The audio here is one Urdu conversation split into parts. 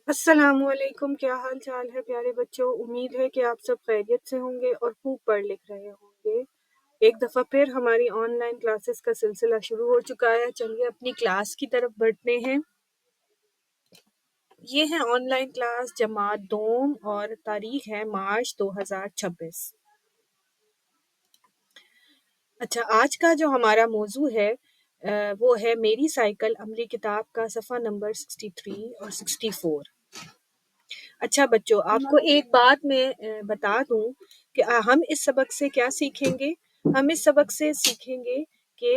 السلام علیکم، کیا حال چال ہے پیارے بچوں؟ امید ہے کہ آپ سب خیریت سے ہوں گے اور خوب پڑھ لکھ رہے ہوں گے۔ ایک دفعہ پھر ہماری آن لائن کلاسز کا سلسلہ شروع ہو چکا ہے۔ چلیے اپنی کلاس کی طرف بڑھتے ہیں۔ یہ ہے آن لائن کلاس جماعت دوم اور تاریخ ہے مارچ 2026۔ اچھا، آج کا جو ہمارا موضوع ہے وہ ہے میری سائیکل عملی کتاب کا صفحہ نمبر 63 اور 64۔ اچھا بچوں، آپ کو ایک بات میں بتا دوں کہ ہم اس سبق سے کیا سیکھیں گے۔ ہم اس سبق سے سیکھیں گے کہ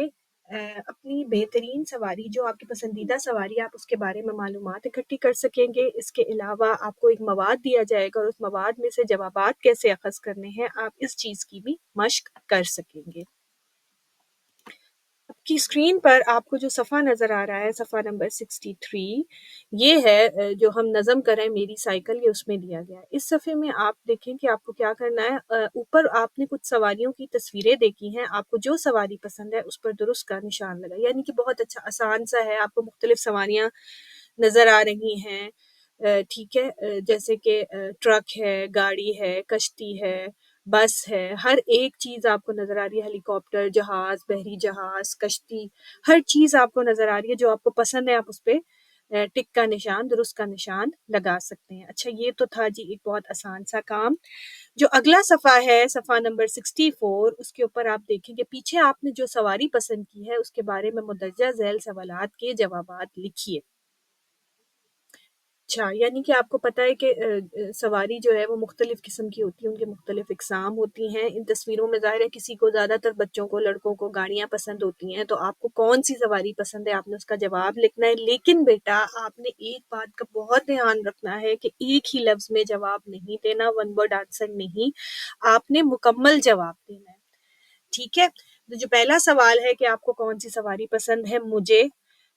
اپنی بہترین سواری، جو آپ کی پسندیدہ سواری، آپ اس کے بارے میں معلومات اکٹھی کر سکیں گے۔ اس کے علاوہ آپ کو ایک مواد دیا جائے گا اور اس مواد میں سے جوابات کیسے اخذ کرنے ہیں، آپ اس چیز کی بھی مشق کر سکیں گے۔ آپ کی اسکرین پر آپ کو جو صفحہ نظر آ رہا ہے، صفحہ نمبر 63، یہ ہے جو ہم نظم کریں میری سائیکل، یہ اس میں دیا گیا ہے۔ اس صفحے میں آپ دیکھیں کہ آپ کو کیا کرنا ہے۔ اوپر آپ نے کچھ سواریوں کی تصویریں دیکھی ہیں، آپ کو جو سواری پسند ہے اس پر درست کا نشان لگا، یعنی کہ بہت اچھا آسان سا ہے۔ آپ کو مختلف سواریاں نظر آ رہی ہیں، ٹھیک ہے، جیسے کہ ٹرک ہے، گاڑی ہے، کشتی ہے، بس ہے، ہر ایک چیز آپ کو نظر آ رہی ہے۔ ہیلی کاپٹر، جہاز، بحری جہاز، کشتی، ہر چیز آپ کو نظر آ رہی ہے۔ جو آپ کو پسند ہے آپ اس پہ ٹک کا نشان، درست کا نشان لگا سکتے ہیں۔ اچھا، یہ تو تھا جی ایک بہت آسان سا کام۔ جو اگلا صفحہ ہے، صفحہ نمبر 64، اس کے اوپر آپ دیکھیں گے پیچھے آپ نے جو سواری پسند کی ہے اس کے بارے میں مندرجہ ذیل سوالات کے جوابات لکھیے۔ اچھا، یعنی کہ آپ کو پتہ ہے کہ سواری جو ہے وہ مختلف قسم کی ہوتی ہے، ان کے مختلف اقسام ہوتی ہیں۔ ان تصویروں میں ظاہر ہے کسی کو، زیادہ تر بچوں کو، لڑکوں کو گاڑیاں پسند ہوتی ہیں، تو آپ کو کون سی سواری پسند ہے آپ نے اس کا جواب لکھنا ہے۔ لیکن بیٹا آپ نے ایک بات کا بہت دھیان رکھنا ہے کہ ایک ہی لفظ میں جواب نہیں دینا، ون ورڈ آنسر نہیں، آپ نے مکمل جواب دینا ہے، ٹھیک ہے۔ تو جو پہلا سوال ہے کہ آپ کو کون سی سواری پسند ہے، مجھے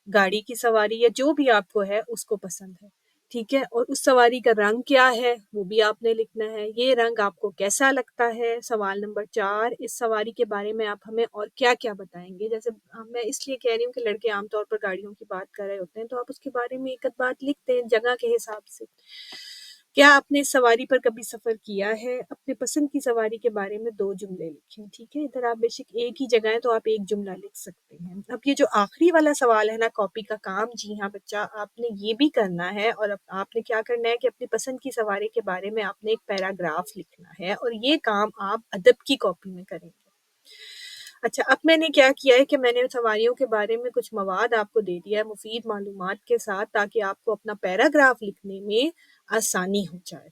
گاڑی کی سواری یا جو بھی آپ کو ہے اس کو پسند ہے، ٹھیک ہے۔ اور اس سواری کا رنگ کیا ہے وہ بھی آپ نے لکھنا ہے۔ یہ رنگ آپ کو کیسا لگتا ہے۔ سوال نمبر 4، اس سواری کے بارے میں آپ ہمیں اور کیا کیا بتائیں گے۔ جیسے میں اس لیے کہہ رہی ہوں کہ لڑکے عام طور پر گاڑیوں کی بات کر رہے ہوتے ہیں، تو آپ اس کے بارے میں ایک بات لکھ دیں جگہ کے حساب سے۔ کیا آپ نے اس سواری پر کبھی سفر کیا ہے؟ اپنے پسند کی سواری کے بارے میں 2 جملے لکھیں، ٹھیک ہے۔ ادھر آپ بے شک ایک ہی جگہ ہے تو آپ ایک جملہ لکھ سکتے ہیں۔ اب یہ جو آخری والا سوال ہے نا، کاپی کا کام، جی ہاں بچہ، آپ نے یہ بھی کرنا ہے، اور آپ نے کیا کرنا ہے کہ اپنی پسند کی سواری کے بارے میں آپ نے ایک پیراگراف لکھنا ہے، اور یہ کام آپ ادب کی کاپی میں کریں گے۔ اچھا، اب میں نے کیا کیا ہے کہ میں نے سواریوں کے بارے میں کچھ مواد آپ کو دے دیا ہے مفید معلومات کے ساتھ، تاکہ آپ کو اپنا پیراگراف لکھنے میں آسانی ہو جائے۔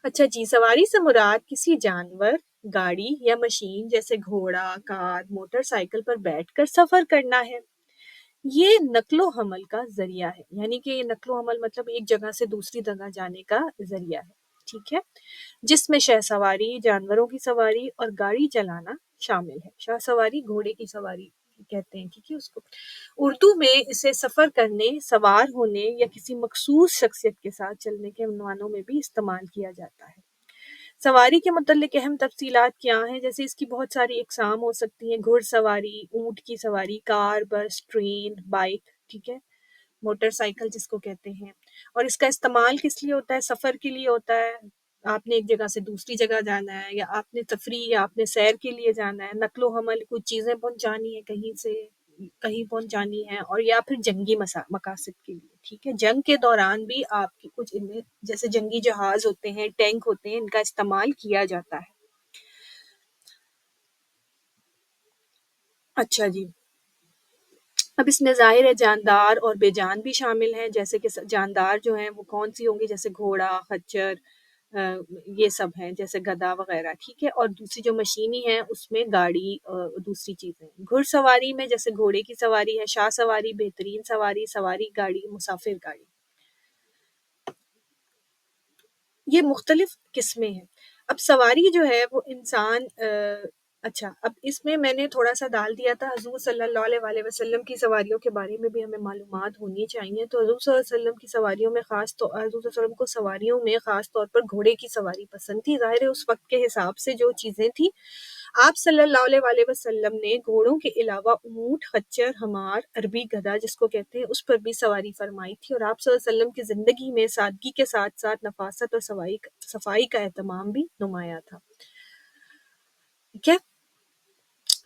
اچھا جی، سواری سے مراد کسی جانور، گاڑی یا مشین جیسے گھوڑا، کار، موٹر سائیکل پر بیٹھ کر سفر کرنا ہے۔ یہ نقل و حمل کا ذریعہ ہے، یعنی کہ یہ نقل و حمل مطلب ایک جگہ سے دوسری جگہ جانے کا ذریعہ ہے، ٹھیک ہے، جس میں شہ سواری، جانوروں کی سواری اور گاڑی چلانا شامل ہے۔ شاہ سواری گھوڑے کی سواری کہتے ہیں، ٹھیک ہے اس کو۔ اردو میں اسے سفر کرنے، سوار ہونے یا کسی مخصوص شخصیت کے ساتھ چلنے کے عنوانوں میں بھی استعمال کیا جاتا ہے۔ سواری کے متعلق اہم تفصیلات کیا ہیں؟ جیسے اس کی بہت ساری اقسام ہو سکتی ہیں: گھڑ سواری، اونٹ کی سواری، کار، بس، ٹرین، بائک، ٹھیک ہے، موٹر سائیکل جس کو کہتے ہیں۔ اور اس کا استعمال کس لیے ہوتا ہے؟ سفر کے لیے ہوتا ہے، آپ نے ایک جگہ سے دوسری جگہ جانا ہے، یا آپ نے تفریح یا آپ نے سیر کے لیے جانا ہے۔ نقل و حمل، کچھ چیزیں پہنچانی ہے کہیں سے کہیں پہنچانی ہے، اور یا پھر جنگی مقاصد کے لیے، ٹھیک ہے۔ جنگ کے دوران بھی آپ کی کچھ ان میں جیسے جنگی جہاز ہوتے ہیں، ٹینک ہوتے ہیں، ان کا استعمال کیا جاتا ہے۔ اچھا جی، اب اس میں ظاہر ہے جاندار اور بے جان بھی شامل ہیں۔ جیسے کہ جاندار جو ہیں وہ کون سی ہوں گی؟ جیسے گھوڑا، خچر، یہ سب ہیں، جیسے گدھا وغیرہ، ٹھیک ہے۔ اور دوسری جو مشینی ہے اس میں گاڑی، دوسری چیزیں۔ گھڑ سواری میں جیسے گھوڑے کی سواری ہے، شاہ سواری، بہترین سواری، سواری گاڑی، مسافر گاڑی، یہ مختلف قسمیں ہیں۔ اب سواری جو ہے وہ انسان اچھا، اب اس میں نے تھوڑا سا ڈال دیا تھا حضور صلی اللہ علیہ وسلم کی سواریوں کے بارے میں بھی ہمیں معلومات ہونی چاہیے. تو حضور صلی اللہ علیہ وسلم کی سواریوں میں حضور صلی اللہ علیہ وسلم کو سواریوں میں خاص طور پر گھوڑے کی سواری پسند تھی. ظاہر ہے اس وقت کے حساب سے جو چیزیں تھیں، آپ صلی اللہ علیہ وسلم نے گھوڑوں کے علاوہ اونٹ، خچر، ہمار، عربی گدھا جس کو کہتے ہیں، اس پر بھی سواری فرمائی تھی. اور آپ صلی اللہ علیہ وسلم کی زندگی میں سادگی کے ساتھ ساتھ نفاست اور صفائی کا اہتمام بھی نمایاں تھا. ٹھیک ہے.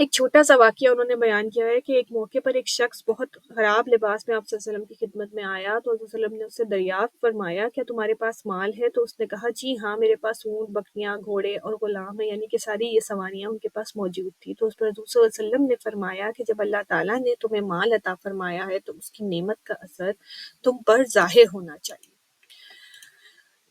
ایک چھوٹا سا واقعہ انہوں نے بیان کیا ہے کہ ایک موقع پر ایک شخص بہت خراب لباس میں آپ صلی اللہ علیہ وسلم کی خدمت میں آیا تو حضور صلی اللہ علیہ وسلم نے اس سے دریافت فرمایا کیا تمہارے پاس مال ہے؟ تو اس نے کہا جی ہاں، میرے پاس اونٹ، بکریاں، گھوڑے اور غلام ہیں، یعنی کہ ساری یہ سواریاں ان کے پاس موجود تھی. تو اس پر حضور صلی اللہ علیہ وسلم نے فرمایا کہ جب اللہ تعالیٰ نے تمہیں مال عطا فرمایا ہے تو اس کی نعمت کا اثر تم پر ظاہر ہونا چاہیے.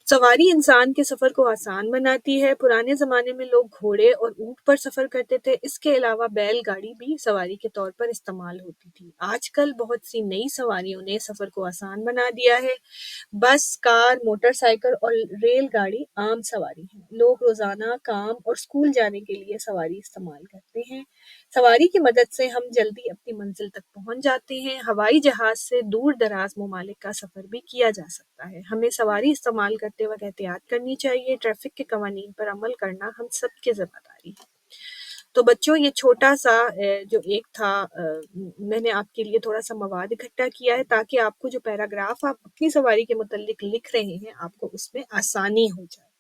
سواری انسان کے سفر کو آسان بناتی ہے. پرانے زمانے میں لوگ گھوڑے اور اونٹ پر سفر کرتے تھے. اس کے علاوہ بیل گاڑی بھی سواری کے طور پر استعمال ہوتی تھی. آج کل بہت سی نئی سواریوں نے سفر کو آسان بنا دیا ہے. بس، کار، موٹر سائیکل اور ریل گاڑی عام سواری ہیں. لوگ روزانہ کام اور اسکول جانے کے لیے سواری استعمال کرتے ہیں. سواری کی مدد سے ہم جلدی اپنی منزل تک پہنچ جاتے ہیں. ہوائی جہاز سے دور دراز ممالک کا سفر بھی کیا جا سکتا ہے. ہمیں سواری استعمال کرتے وقت احتیاط کرنی چاہیے. ٹریفک کے قوانین پر عمل کرنا ہم سب کی ذمہ داری ہے. تو بچوں، یہ چھوٹا سا جو ایک تھا، میں نے آپ کے لیے تھوڑا سا مواد اکٹھا کیا ہے تاکہ آپ کو جو پیراگراف آپ اپنی سواری کے متعلق لکھ رہے ہیں آپ کو اس میں آسانی ہو جائے.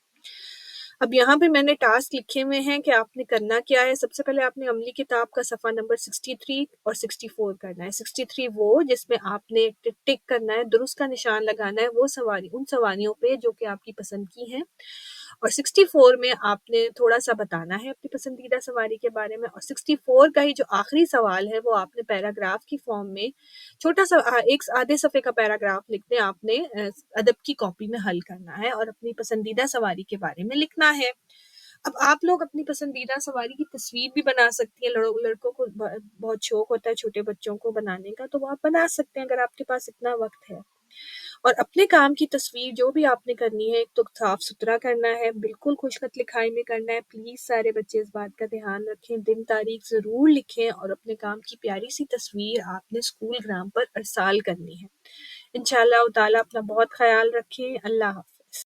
اب یہاں پہ میں نے ٹاسک لکھے ہوئے ہیں کہ آپ نے کرنا کیا ہے. سب سے پہلے آپ نے عملی کتاب کا صفحہ نمبر 63 اور 64 کرنا ہے. 63 وہ جس میں آپ نے ٹک کرنا ہے، درست کا نشان لگانا ہے وہ ان سواریوں پہ جو کہ آپ کی پسند کی ہیں. اور 64 میں آپ نے تھوڑا سا بتانا ہے اپنی پسندیدہ سواری کے بارے میں. اور 64 کا ہی جو آخری سوال ہے وہ آپ نے پیراگراف کی فارم میں چھوٹا سا ایک آدھے صفحے کا پیراگراف لکھ دیں، آپ نے ادب کی کاپی میں حل کرنا ہے اور اپنی پسندیدہ سواری کے بارے میں لکھنا ہے. اب آپ لوگ اپنی پسندیدہ سواری کی تصویر بھی بنا سکتی ہیں. لڑکوں کو بہت شوق ہوتا ہے چھوٹے بچوں کو بنانے کا، تو وہ آپ بنا سکتے ہیں اگر آپ کے پاس اتنا وقت ہے. اور اپنے کام کی تصویر جو بھی آپ نے کرنی ہے، ایک تو صاف ستھرا کرنا ہے، بالکل خوش خط لکھائی میں کرنا ہے. پلیز سارے بچے اس بات کا دھیان رکھیں، دن تاریخ ضرور لکھیں اور اپنے کام کی پیاری سی تصویر آپ نے اسکول گرام پر ارسال کرنی ہے. انشاءاللہ تعالیٰ اپنا بہت خیال رکھیں. اللہ حافظ.